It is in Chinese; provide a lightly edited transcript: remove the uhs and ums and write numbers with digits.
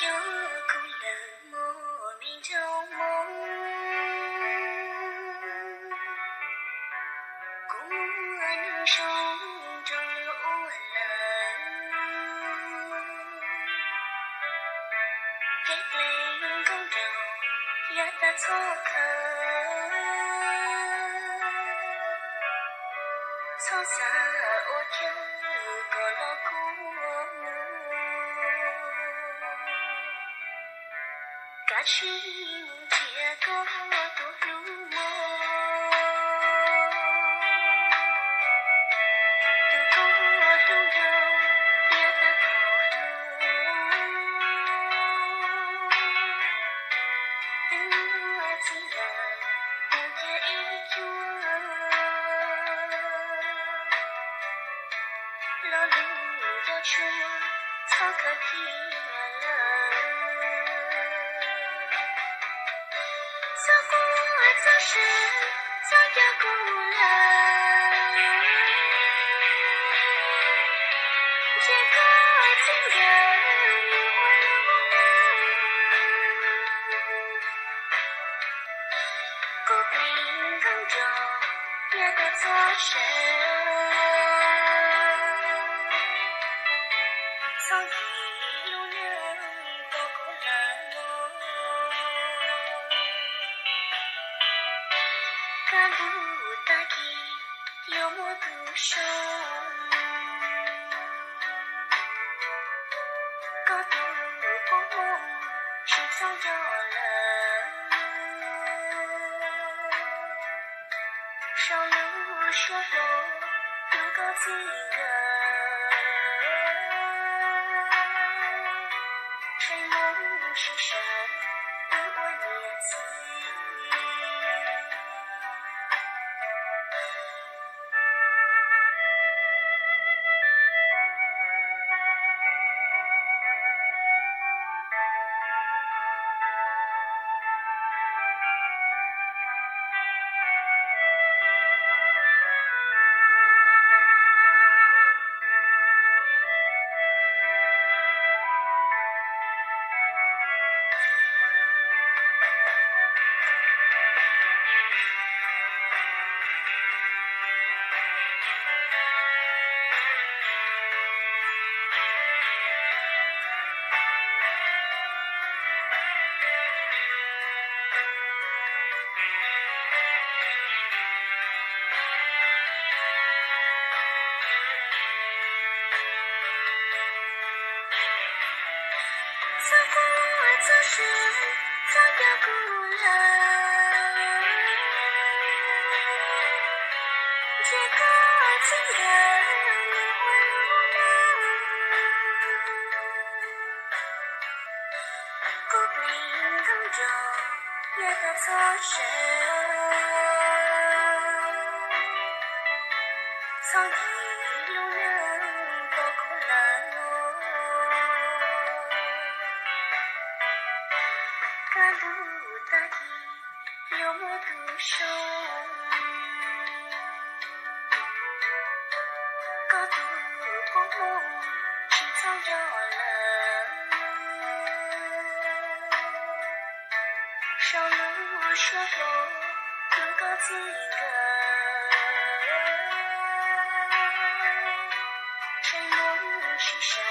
有故人莫名旧梦，故人手中流冷，别离共度也得错客，草色我就过了过。假使梦结果都如梦，如果拥有也得透露，等我既然不也一样，老路要出草可皮了。走过走失，走有故人，结果情人迷我路人，孤冰空中也得作声，从一路人走过了我。看不大意，幽默独守，高度光梦，心上有人，少有说有，不够几个，谁梦是神，比我年轻。走过走失，早有故人，结果情人迷我路人，孤冰空中也得作声，从一路人走过了我。看不大意，幽默独守，高度光梦，心藏有人，少路说有，不够几个，谁梦是神？